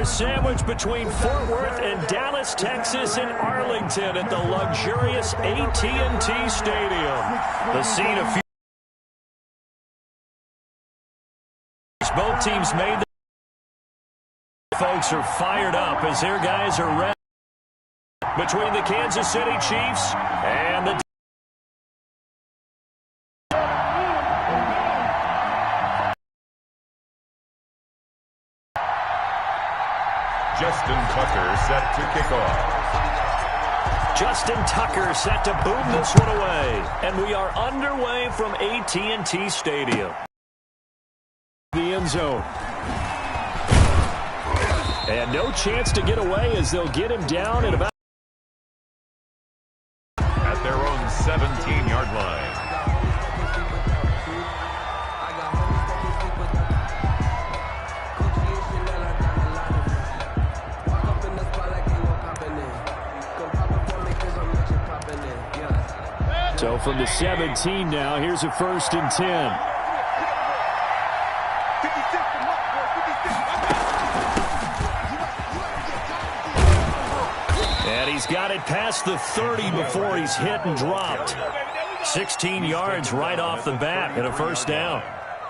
Sandwich between Fort Worth and Dallas, Texas, and Arlington at the luxurious AT&T Stadium. The scene of both teams made. Folks are fired up as their guys are ready. Between the Kansas City Chiefs and the Justin Tucker set to kick off. Justin Tucker set to boom this one away. And we are underway from AT&T Stadium. The end zone. And no chance to get away as they'll get him down at about at their own 17-yard line. So from the 17 now, here's a 1st and 10. And he's got it past the 30 before he's hit and dropped. 16 yards right off the bat and a 1st down.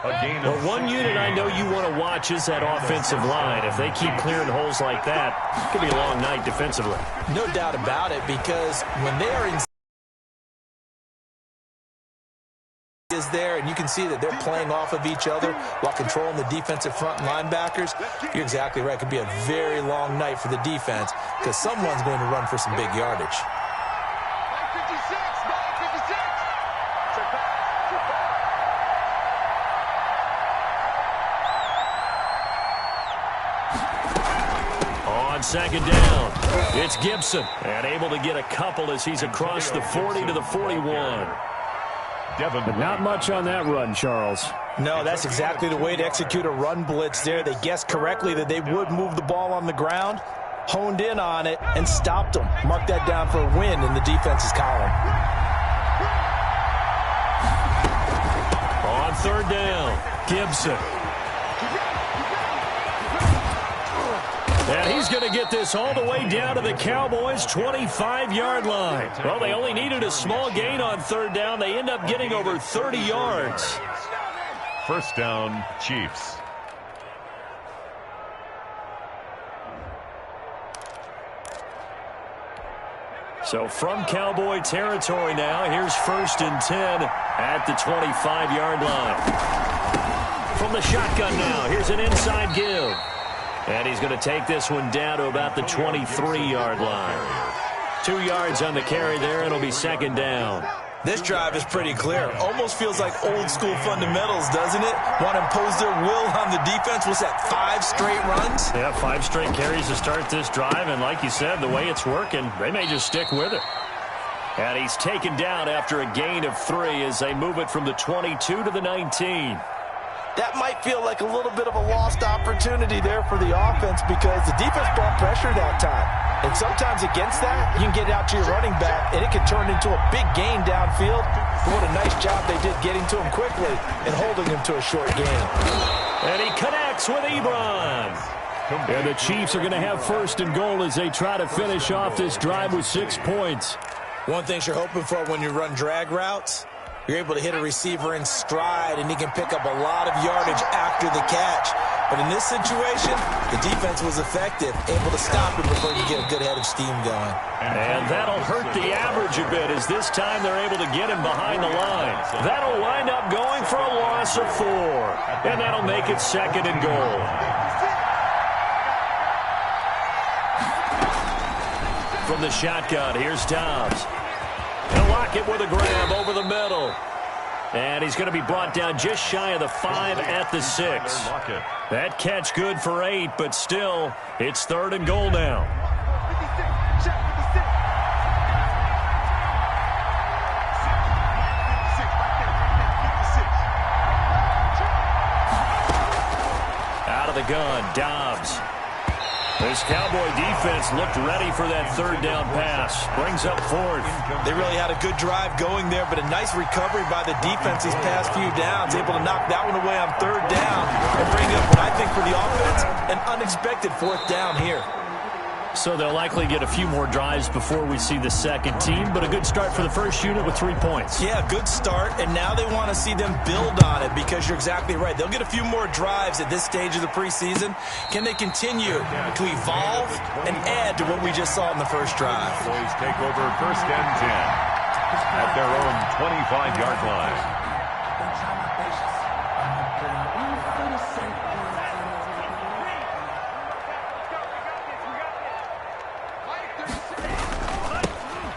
Well, one unit I know you want to watch is that offensive line. If they keep clearing holes like that, it could be a long night defensively. No doubt about it, because when they are in is there, and you can see that they're playing off of each other while controlling the defensive front linebackers. You're exactly right. It could be a very long night for the defense because someone's going to run for some big yardage. On 2nd down, it's Gibson, and able to get a couple as he's across the 40 to the 41. But not much on that run, Charles. No, that's exactly the way to execute a run blitz there. They guessed correctly that they would move the ball on the ground, honed in on it, and stopped them. Mark that down for a win in the defense's column. On 3rd down, Gibson. And he's going to get this all the way down to the Cowboys' 25-yard line. Well, they only needed a small gain on 3rd down. They end up getting over 30 yards. 1st down, Chiefs. So from Cowboy territory now, here's 1st and 10 at the 25-yard line. From the shotgun now, here's an inside give. And he's going to take this one down to about the 23-yard line. 2 yards on the carry there, and it'll be 2nd down. This drive is pretty clear. Almost feels like old-school fundamentals, doesn't it? Want to impose their will on the defense. What's that, 5 straight runs? Yeah, 5 straight carries to start this drive, and like you said, the way it's working, they may just stick with it. And he's taken down after a gain of 3 as they move it from the 22 to the 19. That might feel like a little bit of a lost opportunity there for the offense because the defense brought pressure that time. And sometimes against that, you can get out to your running back, and it can turn into a big gain downfield. But what a nice job they did getting to him quickly and holding him to a short gain. And he connects with Ebron. And the Chiefs are going to have 1st and goal as they try to finish off this drive with 6 points. One thing you're hoping for when you run drag routes, you're able to hit a receiver in stride, and he can pick up a lot of yardage after the catch. But in this situation, the defense was effective, able to stop him before you get a good head of steam going. And that'll hurt the average a bit as this time they're able to get him behind the line. That'll wind up going for a loss of 4. And that'll make it 2nd and goal. From the shotgun, here's Dobbs. And Lockett with a grab over the middle. And he's going to be brought down just shy of the 5 at the 6. That catch good for 8, but still, it's 3rd and goal now. Out of the gun, Dobbs. This Cowboy defense looked ready for that third down pass. Brings up fourth. They really had a good drive going there, but a nice recovery by the defense these past few downs. Able to knock that one away on third down and bring up what I think for the offense, an unexpected fourth down here. So they'll likely get a few more drives before we see the second team, but a good start for the first unit with 3 points. Yeah, good start, and now they want to see them build on it because you're exactly right. They'll get a few more drives at this stage of the preseason. Can they continue to evolve and add to what we just saw in the first drive? Boys take over first and 10 at their own 25-yard line.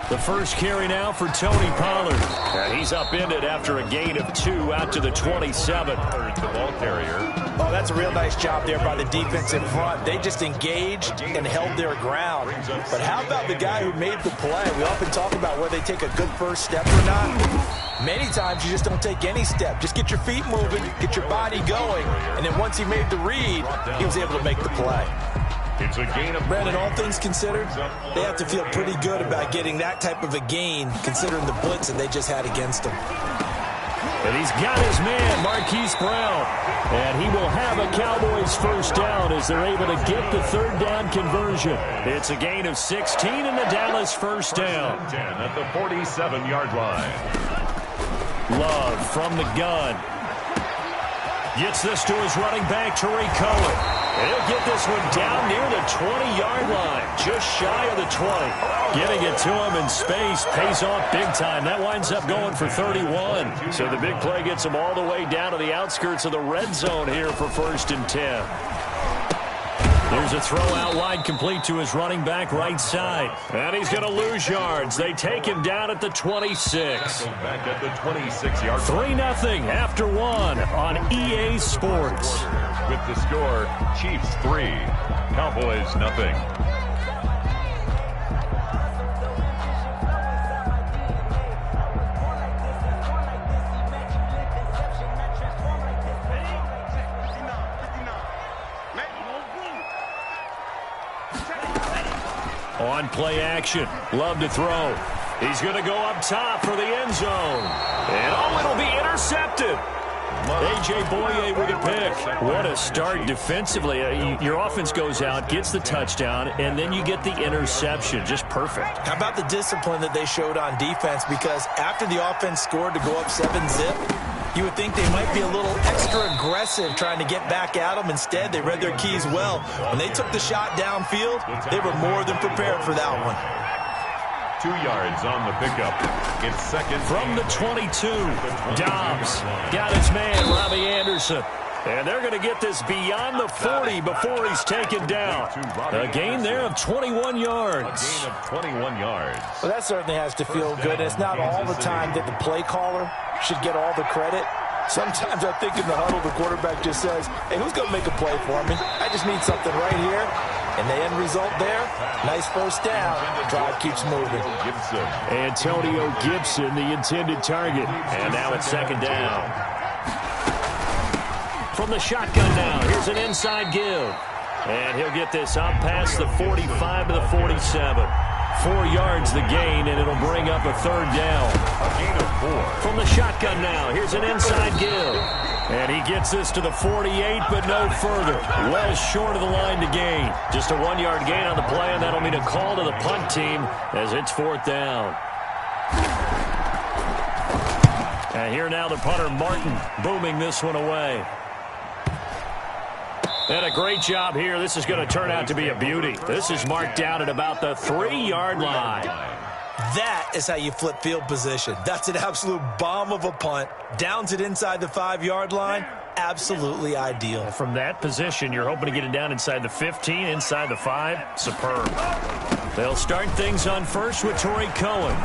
The first carry now for Tony Pollard. And he's upended after a gain of 2 out to the 27. The ball carrier. Oh, that's a real nice job there by the defense in front. They just engaged and held their ground. But how about the guy who made the play? We often talk about whether they take a good first step or not. Many times you just don't take any step. Just get your feet moving, get your body going. And then once he made the read, he was able to make the play. It's a gain of Brandon, all things considered, they have to feel pretty good about getting that type of a gain considering the blitz that they just had against them. And he's got his man, Marquise Brown. And he will have a Cowboys first down as they're able to get the third down conversion. It's a gain of 16 and the Dallas first down. 10 at the 47-yard line. Love from the gun. Gets this to his running back, Tariq Cohen. And he'll get this one down near the 20-yard line, just shy of the 20. Getting it to him in space pays off big time. That winds up going for 31. So the big play gets him all the way down to the outskirts of the red zone here for first and 10. There's a throw out wide complete to his running back right side. And he's going to lose yards. They take him down at the 26. Back at the 26-yard 3-0 after one on EA Sports. With the score, Chiefs 3, Cowboys nothing. On play action, Love to throw. He's going to go up top for the end zone. And it'll be intercepted. A.J. Boye with a pick. What a start defensively. Your offense goes out, gets the touchdown, and then you get the interception. Just perfect. How about the discipline that they showed on defense? Because after the offense scored to go up 7-zip, you would think they might be a little extra aggressive trying to get back at them. Instead, they read their keys well. When they took the shot downfield, they were more than prepared for that one. 2 yards on the pickup. It's second. From the 22, Dobbs got his man, Robbie Anderson. And they're going to get this beyond the 40 before he's taken down. A gain there of 21 yards. A gain of 21 yards. Well, that certainly has to feel good. It's not all the time that the play caller should get all the credit. Sometimes I think in the huddle, the quarterback just says, hey, who's going to make a play for me? I just need something right here. And the end result there, nice first down. Drive keeps moving. Antonio Gibson, the intended target. And now it's second down. From the shotgun now, here's an inside give. And he'll get this up past the 45 to the 47. 4 yards the gain, and it'll bring up a third down. A gain of 4. From the shotgun now, here's an inside give. And he gets this to the 48, but no further. Well short of the line to gain. Just a 1-yard gain on the play, and that'll mean a call to the punt team as it's fourth down. And here now the punter, Martin, booming this one away. And a great job here. This is going to turn out to be a beauty. This is marked down at about the 3-yard line. That is how you flip field position. That's an absolute bomb of a punt. Downs it inside the 5-yard line. Absolutely ideal. From that position, you're hoping to get it down inside the 15, inside the 5. Superb. They'll start things on first with Tariq Cohen.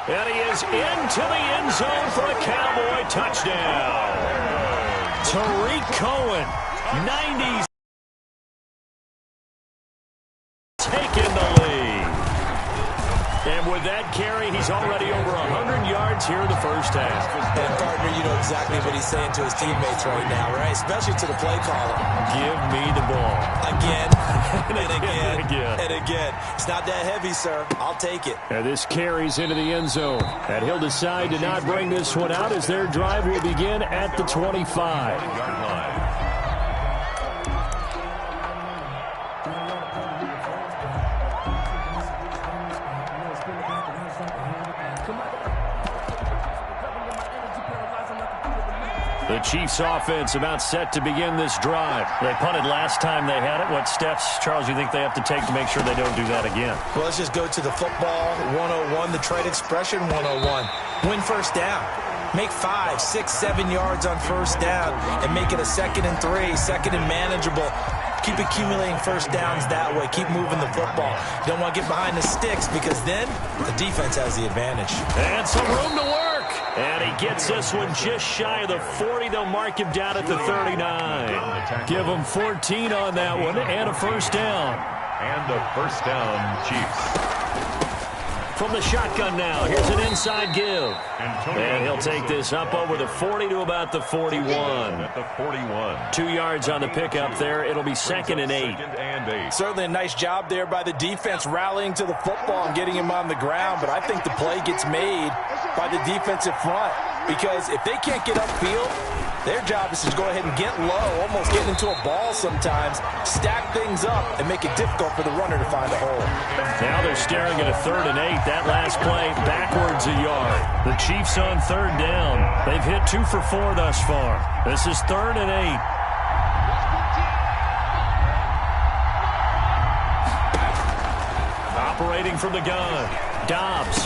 And he is into the end zone for a Cowboy touchdown. Tariq Cohen, 90s, taking the lead. And with that carry, he's already over 100 yards here in the first half. And, partner, you know exactly what he's saying to his teammates right now, right? Especially to the play caller. Give me the ball. Again, and again, and again. It's not that heavy, sir. I'll take it. And this carries into the end zone. And he'll decide to not bring this one out as their drive will begin at the 25. The Chiefs offense about set to begin this drive. They punted last time they had it. What steps, Charles, you think they have to take to make sure they don't do that again? Well, let's just go to the football 101, the trade expression 101. Win first down. Make 5, 6, 7 yards on first down and make it a 2nd and 3, 2nd and manageable. Keep accumulating first downs that way. Keep moving the football. You don't want to get behind the sticks because then the defense has the advantage. And some room to work. And he gets this one just shy of the 40. They'll mark him down at the 39. Give him 14 on that one and a first down. And a first down, Chiefs. From the shotgun now, here's an inside give. And he'll take this up over the 40 to about the 41. At the 41. 2 yards on the pickup there. It'll be 2nd and 8. Certainly a nice job there by the defense rallying to the football and getting him on the ground. But I think the play gets made by the defensive front. Because if they can't get upfield, their job is to go ahead and get low, almost get into a ball sometimes, stack things up, and make it difficult for the runner to find a hole. Now they're staring at a 3rd and 8. That last play, backwards a yard. The Chiefs on 3rd down. They've hit 2 for 4 thus far. This is 3rd and 8. Operating from the gun, Dobbs.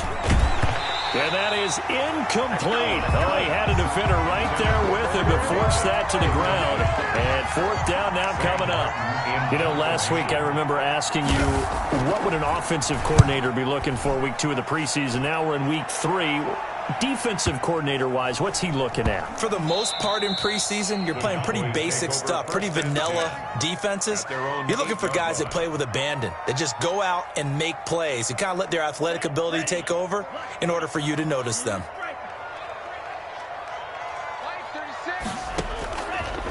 And that is incomplete. Oh, he had a defender right there with him to force that to the ground. And 4th down now coming up. You know, last week I remember asking you, what would an offensive coordinator be looking for week 2 of the preseason? Now we're in week 3. Defensive coordinator-wise, what's he looking at? For the most part in preseason, you're playing pretty basic stuff, pretty vanilla defenses. You're looking for guys that play with abandon, that just go out and make plays and kind of let their athletic ability take over in order for you to notice them.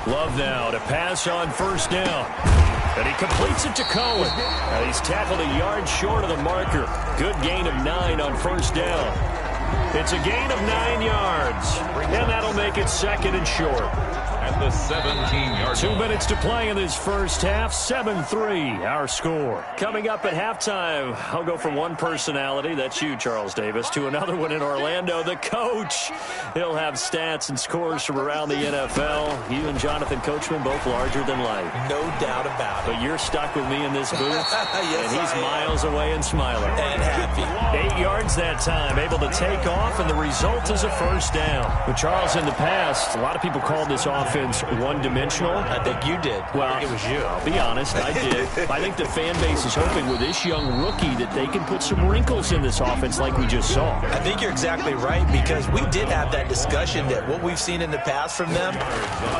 Love now to pass on first down. And he completes it to Cohen. And he's tackled a yard short of the marker. Good gain of 9 on first down. It's a gain of 9 yards. And that'll make it 2nd and short. At the 17-yard 2 minutes to play in this first half. 7-3, our score. Coming up at halftime, I'll go from one personality, that's you, Charles Davis, to another one in Orlando, the coach. He'll have stats and scores from around the NFL. You and Jonathan Coachman, both larger than life. No doubt about it. But you're stuck with me in this booth, yes, and he's miles away and smiling. And happy. 8 yards that time, able to take off, and the result is a first down. But Charles, in the past, a lot of people called this offense one-dimensional. I think you did. Well, I think it was you. I'll be honest, I did. I think the fan base is hoping with this young rookie that they can put some wrinkles in this offense like we just saw. I think you're exactly right, because we did have that discussion that what we've seen in the past from them,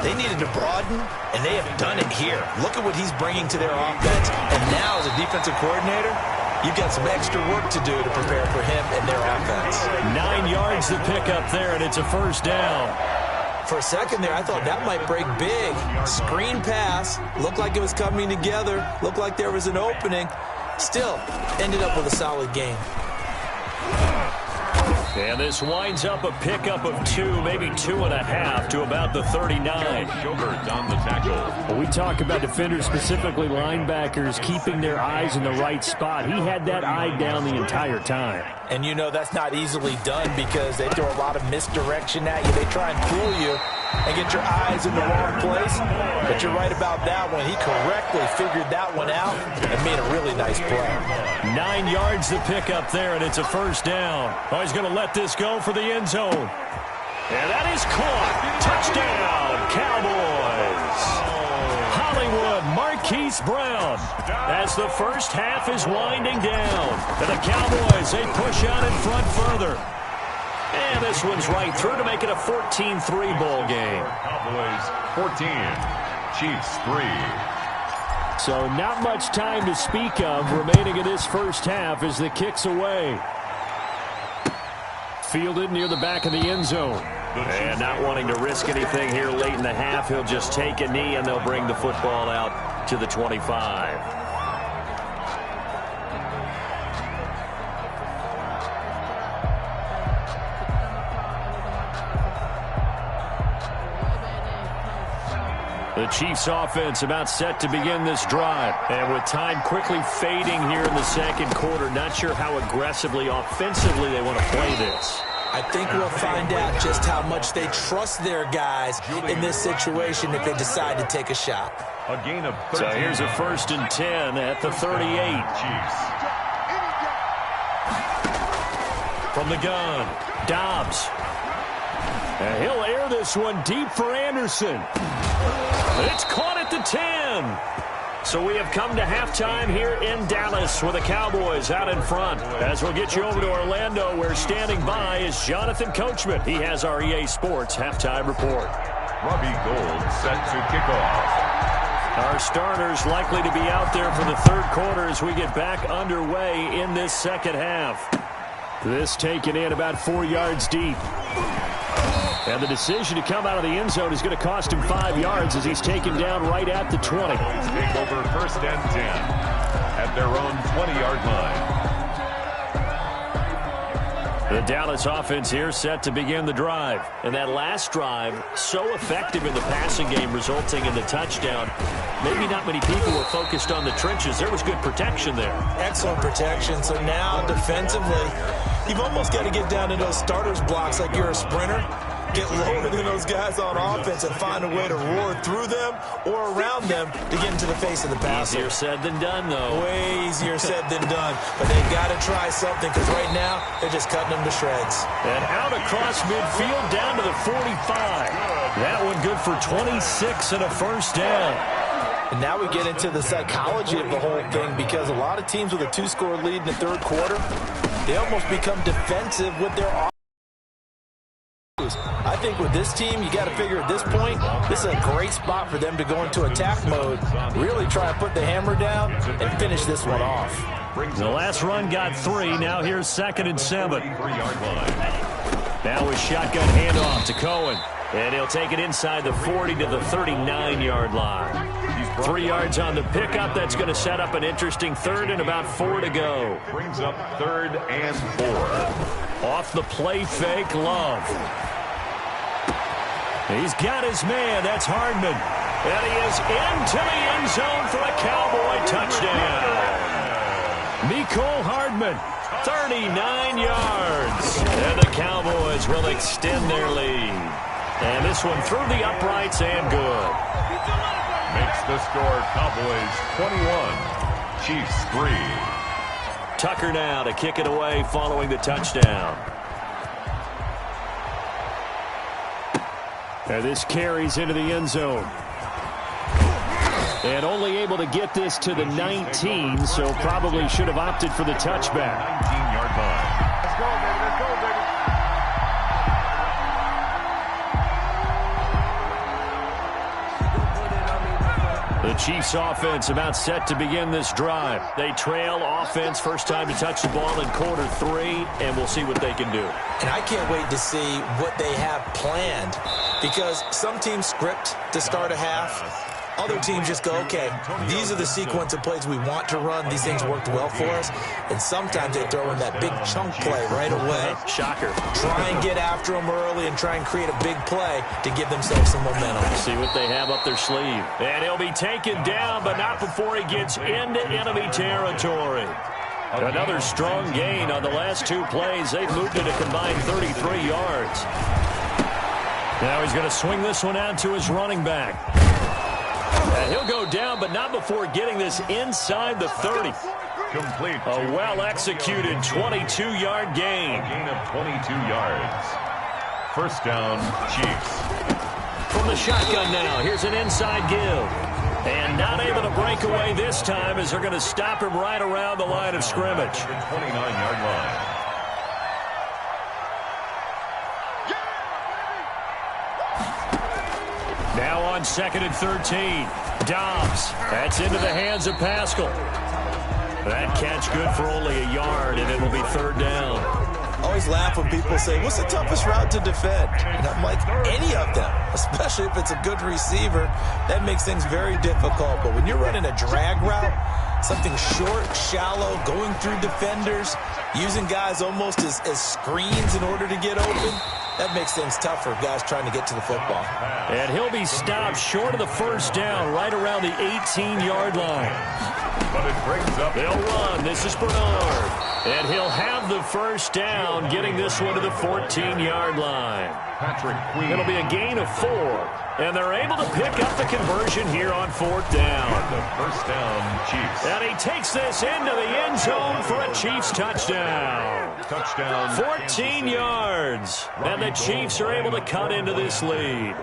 they needed to broaden, and they have done it here. Look at what he's bringing to their offense. And now, as a defensive coordinator, you've got some extra work to do to prepare for him and their offense. 9 yards to pick up there, and it's a first down. For a second there, I thought that might break big. Screen pass. Looked like it was coming together. Looked like there was an opening. Still, ended up with a solid game. And this winds up a pickup of 2, maybe 2.5 to about the 39. Schobert on the tackle. We talk about defenders, specifically linebackers, keeping their eyes in the right spot. He had that eye down the entire time. And you know that's not easily done because they throw a lot of misdirection at you. They try and fool you and get your eyes in the wrong place. But you're right about that one. He correctly figured that one out and made a really nice play. 9 yards to pick up there, and it's a first down. Oh, he's going to let this go for the end zone. And that is caught. Touchdown, Cowboys. Hollywood, Marquise Brown. As the first half is winding down. And the Cowboys, they push out in front further. And this one's right through to make it a 14-3 ball game. Cowboys 14, Chiefs 3. So not much time to speak of remaining in this first half as the kick's away. fielded near the back of the end zone. And not wanting to risk anything here late in the half, he'll just take a knee and they'll bring the football out to the 25. The Chiefs offense about set to begin this drive. And with time quickly fading here in the second quarter, not sure how aggressively, offensively they want to play this. I think we'll find out just how much they trust their guys in this situation if they decide to take a shot. A gain of 13. So here's a 1st and 10 at the 38. Chiefs. From the gun, Dobbs. And he'll air this one deep for Anderson. It's caught at the 10. So we have come to halftime here in Dallas with the Cowboys out in front. As we'll get you over to Orlando, where standing by is Jonathan Coachman. He has our EA Sports halftime report. Robbie Gould set to kick off. Our starters likely to be out there for the third quarter as we get back underway in this second half. This taken in about 4 yards deep. And the decision to come out of the end zone is going to cost him 5 yards as he's taken down right at the 20. Take over 1st and 10 at their own 20-yard line. The Dallas offense here set to begin the drive. And that last drive, so effective in the passing game, resulting in the touchdown. Maybe not many people were focused on the trenches. There was good protection there. Excellent protection. So now defensively, you've almost got to get down to those starters blocks like you're a sprinter. Get lower than those guys on offense and find a way to roar through them or around them to get into the face of the passer. Easier said than done, though. Way easier said than done. But they've got to try something because right now they're just cutting them to shreds. And out across midfield down to the 45. That one good for 26 and a 1st down. And now we get into the psychology of the whole thing because a lot of teams with a 2-score lead in the third quarter, they almost become defensive with their offense. I think with this team, you got to figure at this point, this is a great spot for them to go into attack mode, really try to put the hammer down and finish this one off. The last run got 3. Now here's 2nd and 7. Now with shotgun handoff to Cohen. And he'll take it inside the 40 to the 39-yard line. 3 yards on the pickup. That's going to set up an interesting 3rd and about 4 to go. Brings up 3rd and 4. Off the play fake, Love. He's got his man. That's Hardman. And he is into the end zone for a Cowboy touchdown. Mecole Hardman, 39 yards. And the Cowboys will extend their lead. And this one through the uprights and good. Makes the score Cowboys 21, Chiefs 3. Tucker now to kick it away following the touchdown. And this carries into the end zone. And only able to get this to the 19, so probably should have opted for the touchback. 19-yard line. Let's go, baby. Let's go, baby. The Chiefs offense about set to begin this drive. They trail offense, first time to touch the ball in quarter 3, and we'll see what they can do. And I can't wait to see what they have planned because some teams script to start a half. Other teams just go, okay, these are the sequence of plays we want to run. These things worked well for us. And sometimes they throw in that big chunk play right away. Shocker. Try and get after them early and try and create a big play to give themselves some momentum. See what they have up their sleeve. And he'll be taken down, but not before he gets into enemy territory. Another strong gain on the last 2 plays. They've moved it a combined 33 yards. Now he's going to swing this one out to his running back. And he'll go down, but not before getting this inside the 30. Complete. A well-executed 22-yard gain. A gain of 22 yards. First down, Chiefs. From the shotgun now, here's an inside give. And not able to break away this time as they're going to stop him right around the line of scrimmage. 29-yard line. Now on 2nd and 13. Dobbs. That's into the hands of Pascal. That catch good for only a yard, and it will be 3rd down. Oh, always laugh when people say, what's the toughest route to defend? And I'm like, any of them, especially if it's a good receiver. That makes things very difficult. But when you're running a drag route, something short, shallow, going through defenders, using guys almost as screens in order to get open, that makes things tougher, guys trying to get to the football. And he'll be stopped short of the first down, right around the 18-yard line. But it brings up. They'll run. This is Bernard. And he'll have the first down, getting this one to the 14-yard line. Patrick Queen. It'll be a gain of 4. And they're able to pick up the conversion here on 4th down. The first down, Chiefs. And he takes this into the end zone for a Chiefs touchdown. Touchdown. 14 yards. And the Chiefs are able to cut into this lead.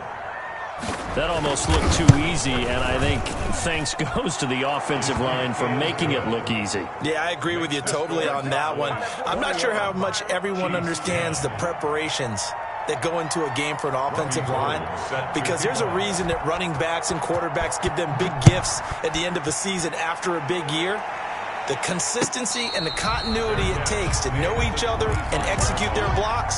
That almost looked too easy, and I think thanks goes to the offensive line for making it look easy. Yeah, I agree with you totally on that one. I'm not sure how much everyone understands the preparations that go into a game for an offensive line, because there's a reason that running backs and quarterbacks give them big gifts at the end of a season after a big year. The consistency and the continuity it takes to know each other and execute their blocks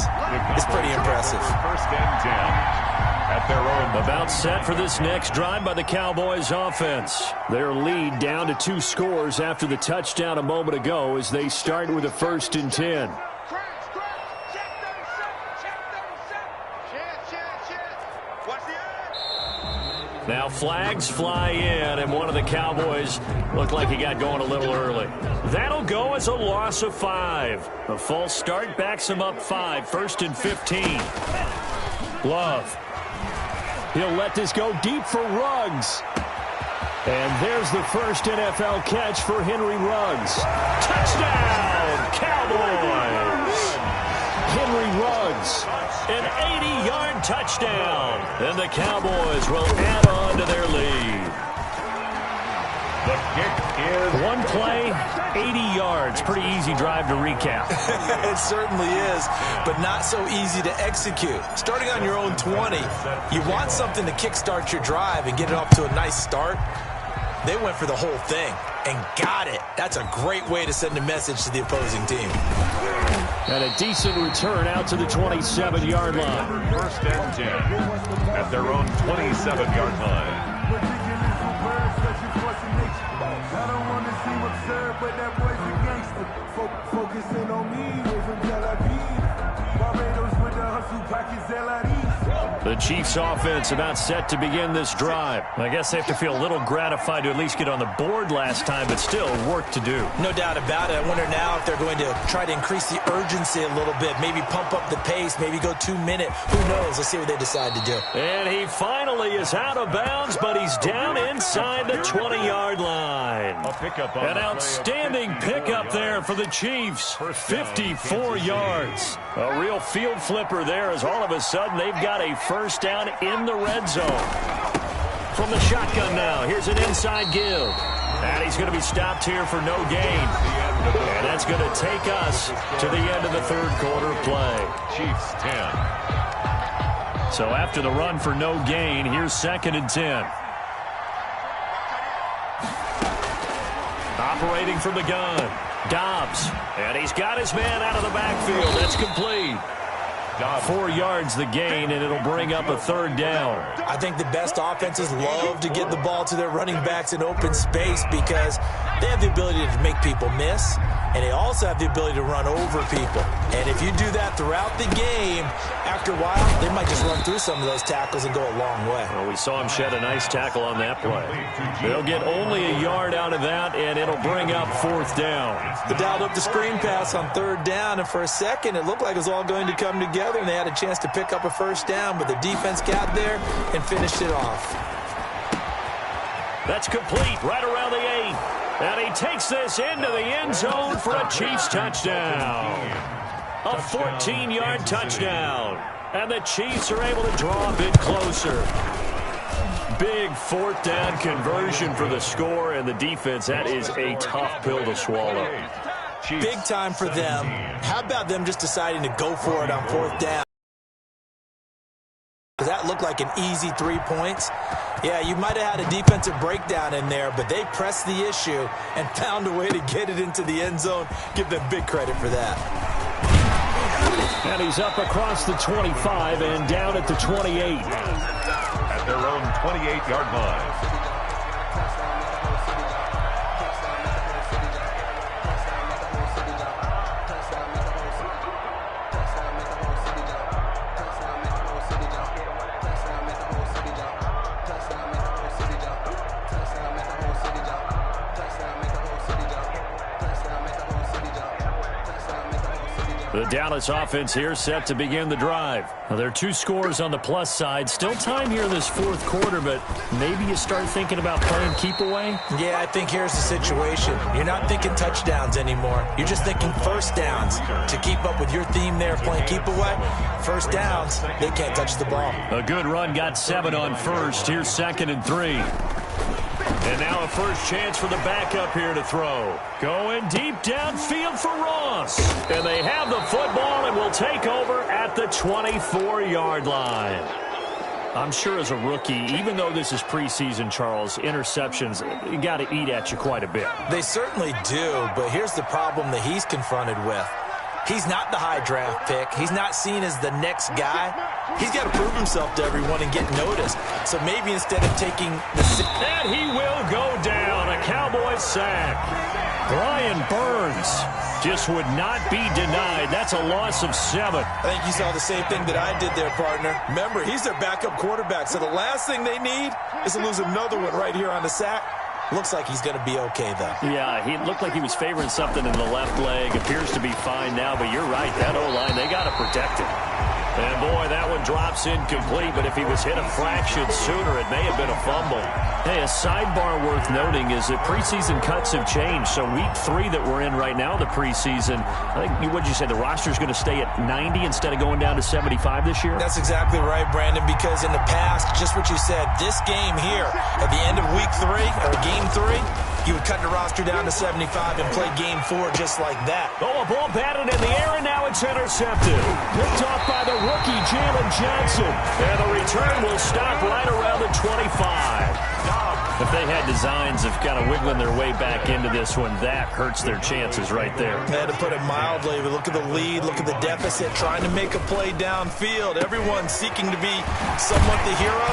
is pretty impressive. First and 10 at their own. About set for this next drive by the Cowboys offense. Their lead down to 2 scores after the touchdown a moment ago as they start with a 1st and 10. Now flags fly in, and one of the Cowboys looked like he got going a little early. That'll go as a loss of 5. A false start backs him up 5, 1st and 15. Love. He'll let this go deep for Ruggs. And there's the first NFL catch for Henry Ruggs. Touchdown, Cowboys! Henry Ruggs, an 80-yard touchdown. And the Cowboys will add on to their lead. The kick is... One play, 80 yards. Pretty easy drive to recap. It certainly is, but not so easy to execute. Starting on your own 20, you want something to kickstart your drive and get it off to a nice start. They went for the whole thing and got it. That's a great way to send a message to the opposing team. And a decent return out to the 27-yard line. First and 10 at their own 27-yard line. I don't want to seem absurd, but that boy's a gangster. Focusing on me, way from Tel Aviv. Barbados with the hustle pockets, The Chiefs offense about set to begin this drive. I guess they have to feel a little gratified to at least get on the board last time, but still work to do. No doubt about it. I wonder now if they're going to try to increase the urgency a little bit, maybe pump up the pace, maybe go 2-minute. Who knows? Let's see what they decide to do. And he finally is out of bounds, but he's down inside the 20-yard line. An outstanding pickup there for the Chiefs. 54 yards. A real field flipper there as all of a sudden they've got a first down in the red zone. From the shotgun now, here's an inside give. And he's going to be stopped here for no gain. And that's going to take us to the end of the third quarter play. Chiefs 10. So after the run for no gain, here's 2nd and 10. Operating from the gun, Dobbs. And he's got his man out of the backfield. That's complete. 4 yards the gain, and it'll bring up a 3rd down. I think the best offenses love to get the ball to their running backs in open space because they have the ability to make people miss, and they also have the ability to run over people. And if you do that throughout the game, after a while, they might just run through some of those tackles and go a long way. Well, we saw him shed a nice tackle on that play. They'll get only a yard out of that, and it'll bring up 4th down. They dialed up the screen pass on 3rd down, and for a second, it looked like it was all going to come together, and they had a chance to pick up a first down, but the defense got there and finished it off. That's complete right around the 8. And he takes this into the end zone for a Chiefs touchdown. A 14-yard touchdown. And the Chiefs are able to draw a bit closer. Big 4th down conversion for the score, and the defense, that is a tough pill to swallow. Big time for them. How about them just deciding to go for it on 4th down? That looked like an easy 3 points. Yeah, you might have had a defensive breakdown in there, but they pressed the issue and found a way to get it into the end zone. Give them big credit for that. And he's up across the 25 and down at the 28. At their own 28-yard line. The Dallas offense here set to begin the drive. Now, there are 2 scores on the plus side. Still time here in this fourth quarter, but maybe you start thinking about playing keep away? Yeah, I think here's the situation. You're not thinking touchdowns anymore. You're just thinking first downs. To keep up with your theme there, playing keep away, first downs, they can't touch the ball. A good run got 7 on first. Here's 2nd and 3. And now a first chance for the backup here to throw. Going deep downfield for Ross. And they have the football and will take over at the 24-yard line. I'm sure as a rookie, even though this is preseason, Charles, interceptions, you got to eat at you quite a bit. They certainly do, but here's the problem that he's confronted with. He's not the high draft pick. He's not seen as the next guy. He's got to prove himself to everyone and get noticed. So maybe instead of taking the... And he will go down. A Cowboy sack. Brian Burns just would not be denied. That's a loss of 7. I think you saw the same thing that I did there, partner. Remember, he's their backup quarterback, so the last thing they need is to lose another one right here on the sack. Looks like he's going to be okay, though. Yeah, he looked like he was favoring something in the left leg. Appears to be fine now, but you're right. That O-line, they got to protect it. And, boy, that one drops incomplete, but if he was hit a fraction sooner, it may have been a fumble. Hey, a sidebar worth noting is that preseason cuts have changed. So week 3 that we're in right now, the preseason, I think, what'd you say, the roster's going to stay at 90 instead of going down to 75 this year? That's exactly right, Brandon, because in the past, just what you said, this game here, at the end of week 3, or game 3, you would cut the roster down to 75 and play game 4 just like that. Oh, a ball batted in the air, and now it's intercepted. Picked off by the rookie, Jalen Johnson. And the return will stop right around the 25. If they had designs of kind of wiggling their way back into this one, that hurts their chances right there. They had to put it mildly. But look at the lead, look at the deficit, trying to make a play downfield. Everyone seeking to be somewhat the hero.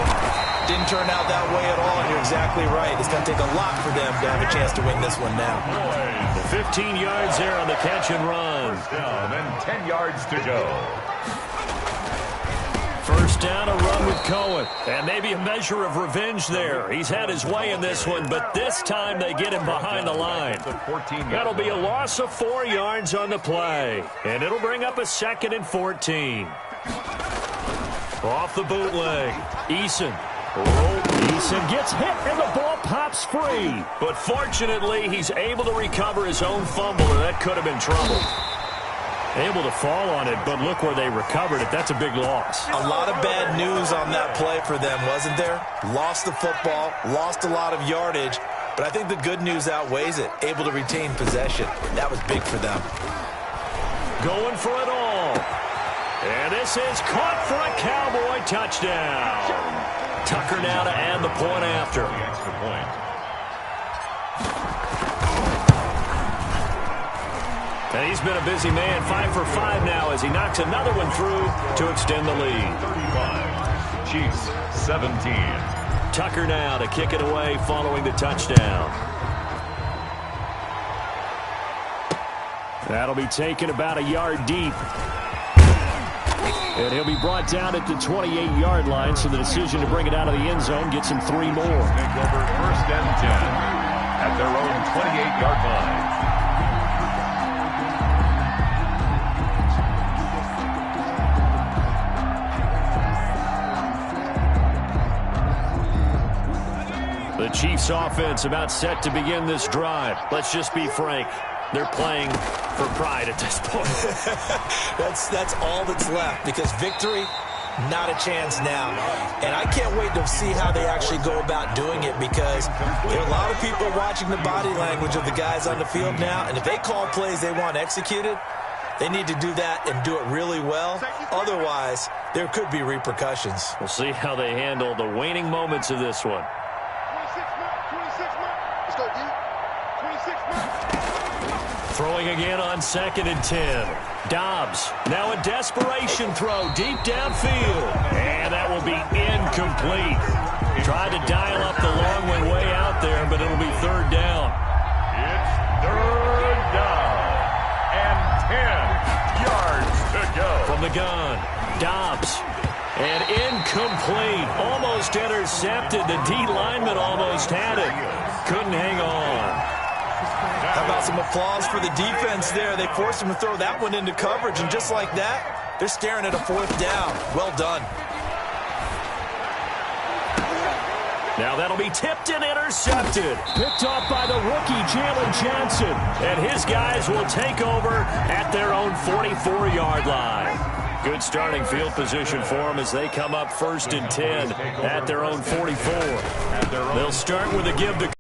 Didn't turn out that way at all, and you're exactly right. It's going to take a lot for them to have a chance to win this one now. 15 yards there on the catch and run. First down and 10 yards to go. First down, a run with Cohen. And maybe a measure of revenge there. He's had his way in this one, but this time they get him behind the line. That'll be a loss of 4 yards on the play. And it'll bring up a 2nd and 14. Off the bootleg. Eason. Eason gets hit, and the ball pops free. But fortunately, he's able to recover his own fumble, or that could have been trouble. Able to fall on it, but look where they recovered it. That's a big loss. A lot of bad news on that play for them, wasn't there? Lost the football, lost a lot of yardage, but I think the good news outweighs it. Able to retain possession. That was big for them. Going for it all. And this is caught for a Cowboy touchdown. Tucker now to add the point after. Extra point. And he's been a busy man, 5 for 5 now as he knocks another one through to extend the lead. 35. Chiefs 17. Tucker now to kick it away following the touchdown. That'll be taken about a yard deep. And he'll be brought down at the 28-yard line, so the decision to bring it out of the end zone gets him 3 more. Take over first and 10 at their own 28-yard line. The Chiefs offense about set to begin this drive. Let's just be frank. They're playing for pride at this point. That's all that's left, because victory, not a chance now. And I can't wait to see how they actually go about doing it, because there are a lot of people watching the body language of the guys on the field now, and if they call plays they want executed, they need to do that and do it really well. Otherwise, there could be repercussions. We'll see how they handle the waning moments of this one. Let's go, D. 26 Throwing again on 2nd and 10. Dobbs, now a desperation throw deep downfield. And that will be incomplete. Tried to dial up the long one way out there, but it'll be third down. It's third down and 10 yards to go. From the gun, Dobbs. And incomplete. Almost intercepted. The D lineman almost had it. Couldn't hang on. How about some applause for the defense there? They forced him to throw that one into coverage, and just like that, they're staring at a fourth down. Well done. Now that'll be tipped and intercepted. Picked off by the rookie, Jalen Johnson. And his guys will take over at their own 44-yard line. Good starting field position for them as they come up 1st and 10 at their own 44. They'll start with a give to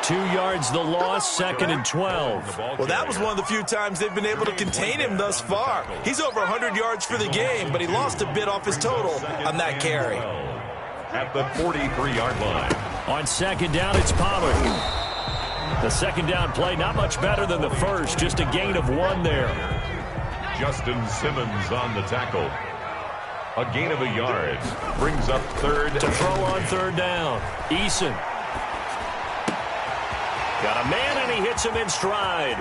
2 yards the loss, 2nd and 12. Well, that was one of the few times they've been able to contain him thus far. He's over 100 yards for the game, but he lost a bit off his total on that carry. At the 43-yard line. On 2nd down, it's Pollard. The 2nd down play, not much better than the first, just a gain of 1 there. Justin Simmons on the tackle. A gain of a yard. Brings up 3rd. To throw on 3rd down. Eason. Got a man, and he hits him in stride.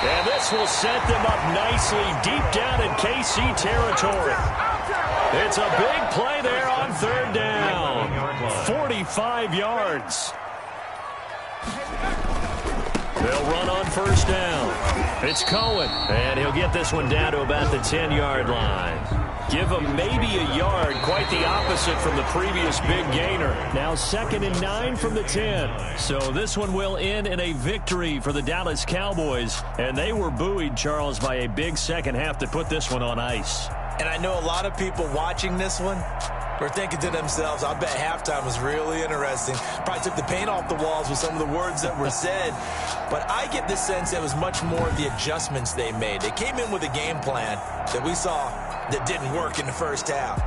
And this will set them up nicely deep down in KC territory. It's a big play there on 3rd down. 45 yards. They'll run on 1st down. It's Cohen, and he'll get this one down to about the 10-yard line. Give him maybe a yard, quite the opposite from the previous big gainer. Now 2nd and 9 from the 10. So this one will end in a victory for the Dallas Cowboys. And they were buoyed, Charles, by a big second half to put this one on ice. And I know a lot of people watching this one were thinking to themselves, I bet halftime was really interesting. Probably took the paint off the walls with some of the words that were said. But I get the sense it was much more of the adjustments they made. They came in with a game plan that we saw that didn't work in the first half.